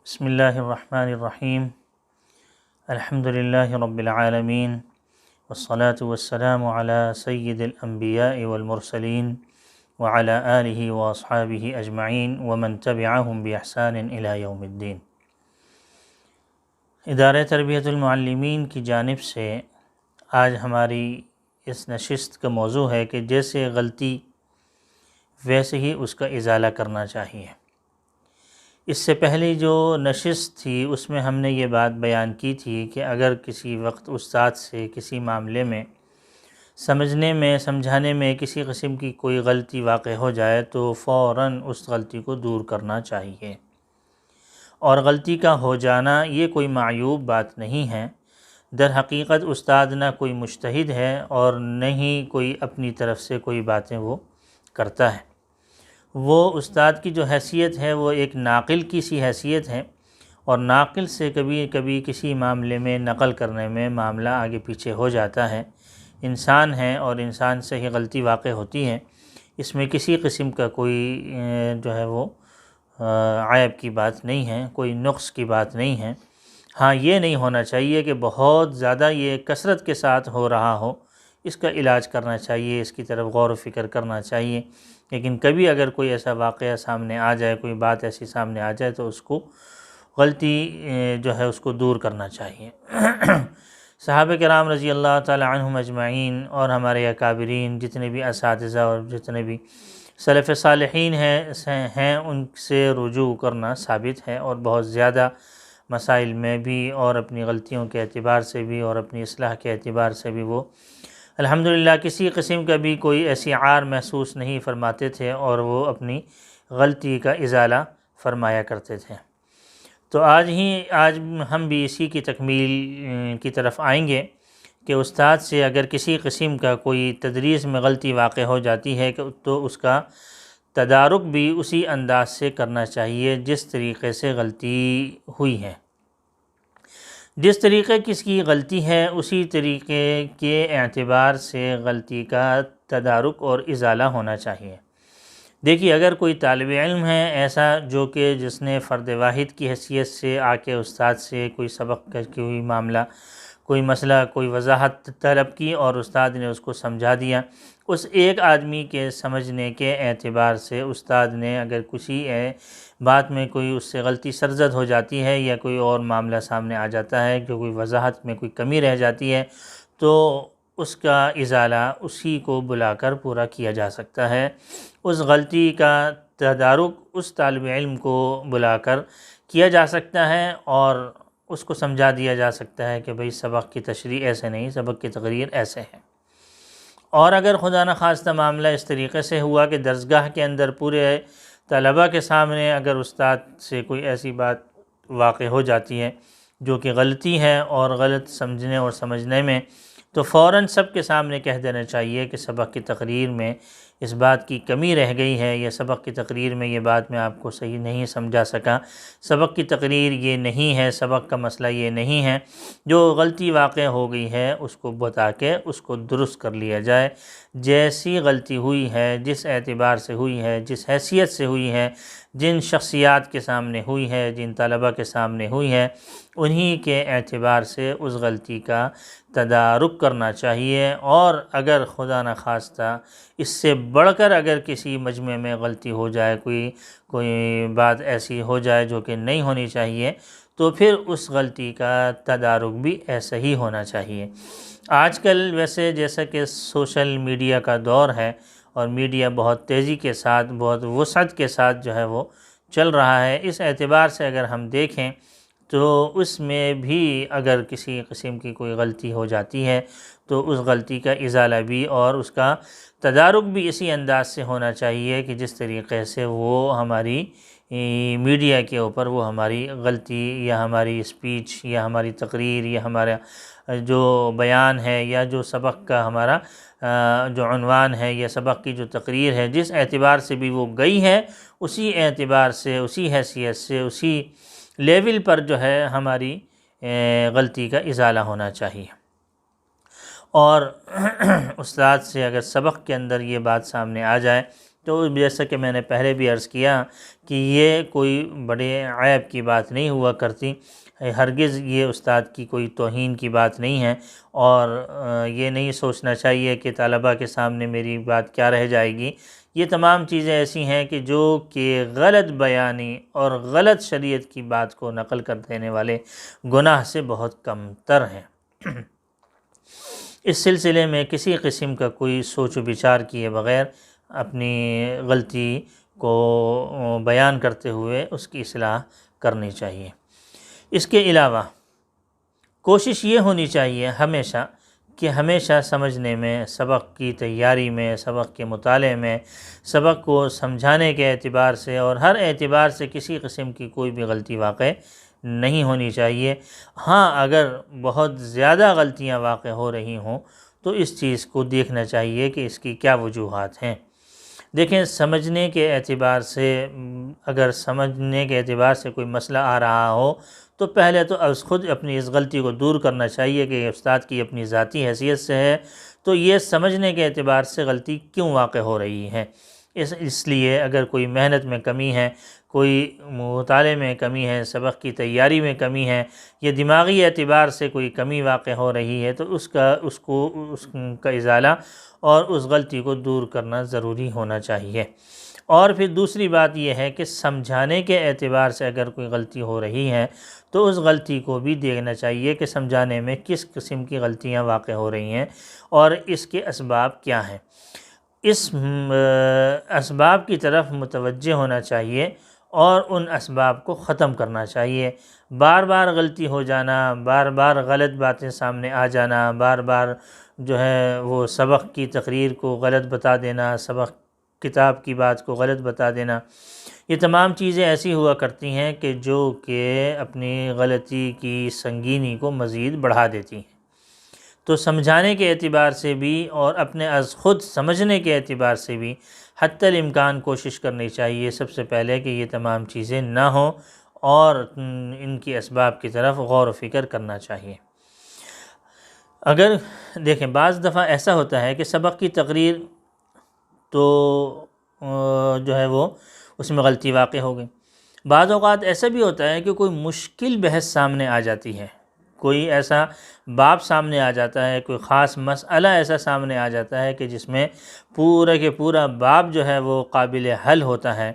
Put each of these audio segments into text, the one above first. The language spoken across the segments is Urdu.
بسم اللہ الرحمن الرحیم الحمد للہ رب العالمین والصلاة والسلام علی سید الانبیاء والمرسلین وعلی آلہ واصحابہ اجمعین ومن تبعہم باحسان الی یوم الدین۔ ادارہ تربیت المعلمین کی جانب سے آج ہماری اس نشست کا موضوع ہے کہ جیسے غلطی ویسے ہی اس کا ازالہ کرنا چاہیے۔ اس سے پہلی جو نشست تھی اس میں ہم نے یہ بات بیان کی تھی کہ اگر کسی وقت استاد سے کسی معاملے میں سمجھنے میں سمجھانے میں کسی قسم کی کوئی غلطی واقع ہو جائے تو فوراً اس غلطی کو دور کرنا چاہیے، اور غلطی کا ہو جانا یہ کوئی معیوب بات نہیں ہے۔ در حقیقت استاد نہ کوئی مجتہد ہے اور نہ ہی کوئی اپنی طرف سے کوئی باتیں وہ کرتا ہے۔ وہ استاد کی جو حیثیت ہے وہ ایک ناقل کی سی حیثیت ہے، اور ناقل سے کبھی کبھی کسی معاملے میں نقل کرنے میں معاملہ آگے پیچھے ہو جاتا ہے۔ انسان ہے اور انسان سے ہی غلطی واقع ہوتی ہے، اس میں کسی قسم کا کوئی جو ہے وہ عیب کی بات نہیں ہے، کوئی نقص کی بات نہیں ہے۔ ہاں، یہ نہیں ہونا چاہیے کہ بہت زیادہ یہ کثرت کے ساتھ ہو رہا ہو، اس کا علاج کرنا چاہیے، اس کی طرف غور و فکر کرنا چاہیے۔ لیکن کبھی اگر کوئی ایسا واقعہ سامنے آ جائے، کوئی بات ایسی سامنے آ جائے تو اس کو غلطی جو ہے اس کو دور کرنا چاہیے۔ صحابہ کرام رضی اللہ تعالی عنہم اجمعین اور ہمارے اکابرین جتنے بھی اساتذہ اور جتنے بھی سلف صالحین ہیں ان سے رجوع کرنا ثابت ہے، اور بہت زیادہ مسائل میں بھی اور اپنی غلطیوں کے اعتبار سے بھی اور اپنی اصلاح کے اعتبار سے بھی وہ الحمدللہ کسی قسم کا بھی کوئی ایسی عار محسوس نہیں فرماتے تھے، اور وہ اپنی غلطی کا ازالہ فرمایا کرتے تھے۔ تو آج ہم بھی اسی کی تکمیل کی طرف آئیں گے کہ استاد سے اگر کسی قسم کا کوئی تدریس میں غلطی واقع ہو جاتی ہے تو اس کا تدارک بھی اسی انداز سے کرنا چاہیے جس طریقے سے غلطی ہوئی ہے۔ جس طریقے کی غلطی ہے اسی طریقے کے اعتبار سے غلطی کا تدارک اور ازالہ ہونا چاہیے۔ دیکھیے، اگر کوئی طالب علم ہے ایسا جو کہ جس نے فرد واحد کی حیثیت سے آ کے استاد سے کوئی سبق کا کوئی معاملہ، کوئی مسئلہ، کوئی وضاحت طلب کی اور استاد نے اس کو سمجھا دیا، اس ایک آدمی کے سمجھنے کے اعتبار سے استاد نے اگر کسی بات میں کوئی اس سے غلطی سرزد ہو جاتی ہے یا کوئی اور معاملہ سامنے آ جاتا ہے کہ کوئی وضاحت میں کوئی کمی رہ جاتی ہے تو اس کا ازالہ اسی کو بلا کر پورا کیا جا سکتا ہے۔ اس غلطی کا تدارک اس طالب علم کو بلا کر کیا جا سکتا ہے اور اس کو سمجھا دیا جا سکتا ہے کہ بھئی سبق کی تشریح ایسے نہیں، سبق کی تقریر ایسے ہے۔ اور اگر خدا نخواستہ معاملہ اس طریقے سے ہوا کہ درسگاہ کے اندر پورے طلبہ کے سامنے اگر استاد سے کوئی ایسی بات واقع ہو جاتی ہے جو کہ غلطی ہے اور غلط سمجھنے اور سمجھنے میں، تو فوراً سب کے سامنے کہہ دینا چاہیے کہ سبق کی تقریر میں اس بات کی کمی رہ گئی ہے، یا سبق کی تقریر میں یہ بات میں آپ کو صحیح نہیں سمجھا سکا، سبق کی تقریر یہ نہیں ہے، سبق کا مسئلہ یہ نہیں ہے، جو غلطی واقع ہو گئی ہے اس کو بتا کے اس کو درست کر لیا جائے۔ جیسی غلطی ہوئی ہے، جس اعتبار سے ہوئی ہے، جس حیثیت سے ہوئی ہے، جن شخصیات کے سامنے ہوئی ہے، جن طلبہ کے سامنے ہوئی ہے، انہی کے اعتبار سے اس غلطی کا تدارک کرنا چاہیے۔ اور اگر خدا نخواستہ اس سے بڑھ کر اگر کسی مجمع میں غلطی ہو جائے، کوئی بات ایسی ہو جائے جو کہ نہیں ہونی چاہیے، تو پھر اس غلطی کا تدارک بھی ایسا ہی ہونا چاہیے۔ آج کل ویسے جیسا کہ سوشل میڈیا کا دور ہے اور میڈیا بہت تیزی کے ساتھ، بہت وسعت کے ساتھ جو ہے وہ چل رہا ہے، اس اعتبار سے اگر ہم دیکھیں تو اس میں بھی اگر کسی قسم کی کوئی غلطی ہو جاتی ہے تو اس غلطی کا ازالہ بھی اور اس کا تدارک بھی اسی انداز سے ہونا چاہیے کہ جس طریقے سے وہ ہماری میڈیا کے اوپر وہ ہماری غلطی یا ہماری اسپیچ یا ہماری تقریر یا ہمارا جو بیان ہے یا جو سبق کا ہمارا جو عنوان ہے یا سبق کی جو تقریر ہے، جس اعتبار سے بھی وہ گئی ہے اسی اعتبار سے، اسی حیثیت سے، اسی لیول پر جو ہے ہماری غلطی کا ازالہ ہونا چاہیے۔ اور استاد سے اگر سبق کے اندر یہ بات سامنے آ جائے تو جیسا کہ میں نے پہلے بھی عرض کیا کہ یہ کوئی بڑے عیب کی بات نہیں ہوا کرتی، ہرگز یہ استاد کی کوئی توہین کی بات نہیں ہے، اور یہ نہیں سوچنا چاہیے کہ طلباء کے سامنے میری بات کیا رہ جائے گی۔ یہ تمام چیزیں ایسی ہیں کہ جو کہ غلط بیانی اور غلط شریعت کی بات کو نقل کر دینے والے گناہ سے بہت کم تر ہیں۔ اس سلسلے میں کسی قسم کا کوئی سوچ و بچار کیے بغیر اپنی غلطی کو بیان کرتے ہوئے اس کی اصلاح کرنی چاہیے۔ اس کے علاوہ کوشش یہ ہونی چاہیے ہمیشہ کہ ہمیشہ سمجھنے میں، سبق کی تیاری میں، سبق کے مطالعے میں، سبق کو سمجھانے کے اعتبار سے اور ہر اعتبار سے کسی قسم کی کوئی بھی غلطی واقع نہیں ہونی چاہیے۔ ہاں اگر بہت زیادہ غلطیاں واقع ہو رہی ہوں تو اس چیز کو دیکھنا چاہیے کہ اس کی کیا وجوہات ہیں۔ دیکھیں، سمجھنے کے اعتبار سے، اگر سمجھنے کے اعتبار سے کوئی مسئلہ آ رہا ہو تو پہلے تو خود اپنی اس غلطی کو دور کرنا چاہیے کہ استاد کی اپنی ذاتی حیثیت سے ہے، تو یہ سمجھنے کے اعتبار سے غلطی کیوں واقع ہو رہی ہے۔ اس لیے اگر کوئی محنت میں کمی ہے، کوئی مطالعے میں کمی ہے، سبق کی تیاری میں کمی ہے، یا دماغی اعتبار سے کوئی کمی واقع ہو رہی ہے، تو اس کا ازالہ اور اس غلطی کو دور کرنا ضروری ہونا چاہیے۔ اور پھر دوسری بات یہ ہے کہ سمجھانے کے اعتبار سے اگر کوئی غلطی ہو رہی ہے تو اس غلطی کو بھی دیکھنا چاہیے کہ سمجھانے میں کس قسم کی غلطیاں واقع ہو رہی ہیں اور اس کے اسباب کیا ہیں۔ اس اسباب کی طرف متوجہ ہونا چاہیے اور ان اسباب کو ختم کرنا چاہیے۔ بار بار غلطی ہو جانا، بار بار غلط باتیں سامنے آ جانا، بار بار جو ہے وہ سبق کی تقریر کو غلط بتا دینا، سبق کتاب کی بات کو غلط بتا دینا، یہ تمام چیزیں ایسی ہوا کرتی ہیں کہ جو کہ اپنی غلطی کی سنگینی کو مزید بڑھا دیتی ہیں۔ تو سمجھانے کے اعتبار سے بھی اور اپنے از خود سمجھنے کے اعتبار سے بھی حتی الامکان کوشش کرنی چاہیے سب سے پہلے کہ یہ تمام چیزیں نہ ہوں، اور ان کی اسباب کی طرف غور و فکر کرنا چاہیے۔ اگر دیکھیں، بعض دفعہ ایسا ہوتا ہے کہ سبق کی تقریر تو جو ہے وہ اس میں غلطی واقع ہو گئی۔ بعض اوقات ایسا بھی ہوتا ہے کہ کوئی مشکل بحث سامنے آ جاتی ہے، کوئی ایسا باب سامنے آ جاتا ہے، کوئی خاص مسئلہ ایسا سامنے آ جاتا ہے کہ جس میں پورا کے پورا باب جو ہے وہ قابل حل ہوتا ہے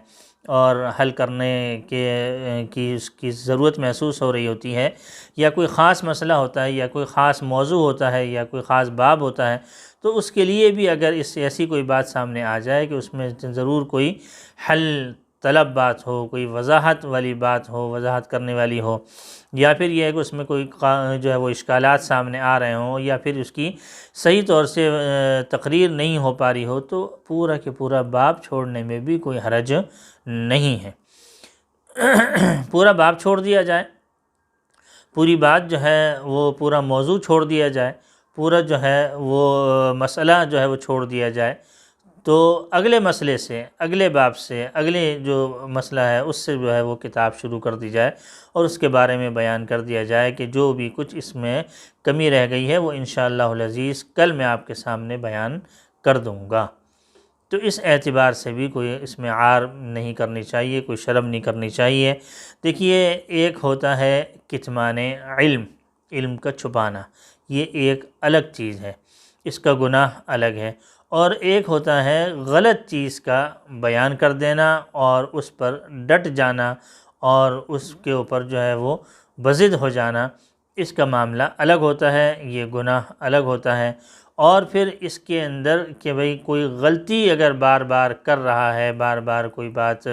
اور حل کرنے کی اس کی ضرورت محسوس ہو رہی ہوتی ہے، یا کوئی خاص مسئلہ ہوتا ہے، یا کوئی خاص موضوع ہوتا ہے، یا کوئی خاص باب ہوتا ہے، تو اس کے لیے بھی اگر اس سے ایسی کوئی بات سامنے آ جائے کہ اس میں ضرور کوئی حل طلب بات ہو، کوئی وضاحت والی بات ہو، وضاحت کرنے والی ہو، یا پھر یہ ہے کہ اس میں کوئی جو ہے وہ اشکالات سامنے آ رہے ہوں، یا پھر اس کی صحیح طور سے تقریر نہیں ہو پا رہی ہو، تو پورا کے پورا باب چھوڑنے میں بھی کوئی حرج نہیں ہے۔ پورا باب چھوڑ دیا جائے، پوری بات جو ہے وہ پورا موضوع چھوڑ دیا جائے، پورا جو ہے وہ مسئلہ جو ہے وہ چھوڑ دیا جائے، تو اگلے مسئلے سے، اگلے باب سے، اگلے جو مسئلہ ہے اس سے جو ہے وہ کتاب شروع کر دی جائے اور اس کے بارے میں بیان کر دیا جائے کہ جو بھی کچھ اس میں کمی رہ گئی ہے وہ انشاءاللہ العزیز کل میں آپ کے سامنے بیان کر دوں گا۔ تو اس اعتبار سے بھی کوئی اس میں عار نہیں کرنی چاہیے، کوئی شرم نہیں کرنی چاہیے۔ دیکھیے، ایک ہوتا ہے کتمان علم کا چھپانا، یہ ایک الگ چیز ہے، اس کا گناہ الگ ہے، اور ایک ہوتا ہے غلط چیز کا بیان کر دینا اور اس پر ڈٹ جانا اور اس کے اوپر جو ہے وہ بضد ہو جانا، اس کا معاملہ الگ ہوتا ہے، یہ گناہ الگ ہوتا ہے۔ اور پھر اس کے اندر کہ بھئی کوئی غلطی اگر بار بار کر رہا ہے، بار بار کوئی بات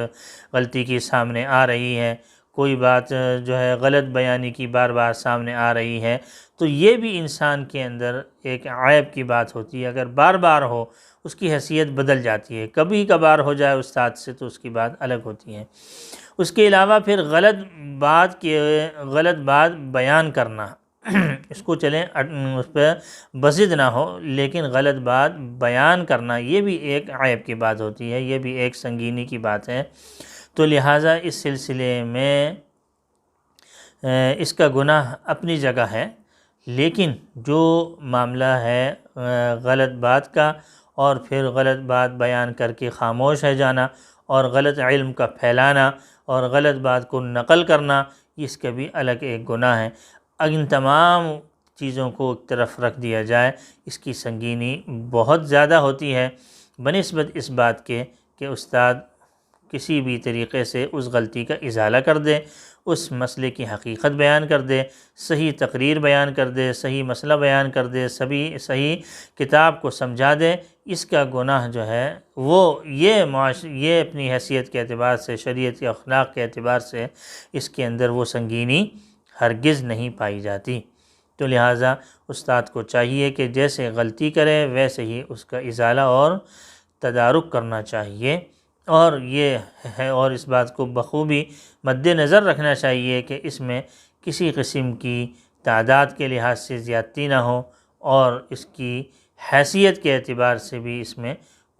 غلطی کی سامنے آ رہی ہے، کوئی بات جو ہے غلط بیانی کی بار بار سامنے آ رہی ہے، تو یہ بھی انسان کے اندر ایک عیب کی بات ہوتی ہے۔ اگر بار بار ہو اس کی حیثیت بدل جاتی ہے، کبھی کبھار ہو جائے استاد سے تو اس کی بات الگ ہوتی ہے۔ اس کے علاوہ پھر غلط بات بیان کرنا، اس کو چلیں اس پہ بضد نہ ہو، لیکن غلط بات بیان کرنا یہ بھی ایک عیب کی بات ہوتی ہے، یہ بھی ایک سنگینی کی بات ہے۔ تو لہٰذا اس سلسلے میں اس کا گناہ اپنی جگہ ہے، لیکن جو معاملہ ہے غلط بات کا اور پھر غلط بات بیان کر کے خاموش رہ جانا اور غلط علم کا پھیلانا اور غلط بات کو نقل کرنا، اس کا بھی الگ ایک گناہ ہے۔ ان تمام چیزوں کو ایک طرف رکھ دیا جائے، اس کی سنگینی بہت زیادہ ہوتی ہے بنسبت اس بات کے کہ استاد کسی بھی طریقے سے اس غلطی کا ازالہ کر دے، اس مسئلے کی حقیقت بیان کر دے، صحیح تقریر بیان کر دے، صحیح مسئلہ بیان کر دے، صحیح کتاب کو سمجھا دے۔ اس کا گناہ جو ہے وہ یہ اپنی حیثیت کے اعتبار سے، شریعت کے اخلاق کے اعتبار سے اس کے اندر وہ سنگینی ہرگز نہیں پائی جاتی۔ تو لہٰذا استاد کو چاہیے کہ جیسے غلطی کرے ویسے ہی اس کا ازالہ اور تدارک کرنا چاہیے، اور یہ ہے، اور اس بات کو بخوبی مد نظر رکھنا چاہیے کہ اس میں کسی قسم کی تعداد کے لحاظ سے زیادتی نہ ہو، اور اس کی حیثیت کے اعتبار سے بھی اس میں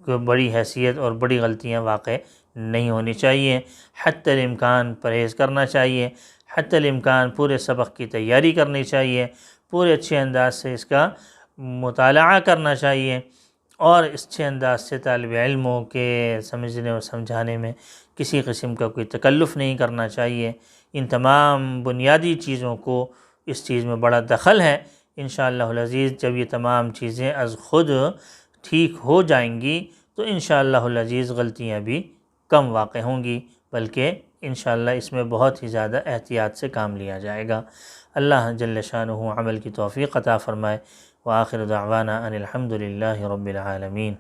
کوئی بڑی حیثیت اور بڑی غلطیاں واقع نہیں ہونی چاہیے۔ حتی الامکان پرہیز کرنا چاہیے، حتی الامکان پورے سبق کی تیاری کرنی چاہیے، پورے اچھے انداز سے اس کا مطالعہ کرنا چاہیے، اور اس اچھے انداز سے طالب علموں کے سمجھنے اور سمجھانے میں کسی قسم کا کوئی تکلف نہیں کرنا چاہیے۔ ان تمام بنیادی چیزوں کو اس چیز میں بڑا دخل ہے۔ انشاءاللہ العزیز جب یہ تمام چیزیں از خود ٹھیک ہو جائیں گی تو انشاءاللہ العزیز غلطیاں بھی کم واقع ہوں گی، بلکہ انشاءاللہ اس میں بہت ہی زیادہ احتیاط سے کام لیا جائے گا۔ اللہ جل شانہ عمل کی توفیق عطا فرمائے۔ وآخر دعوانا ان الحمد للہ رب العالمین۔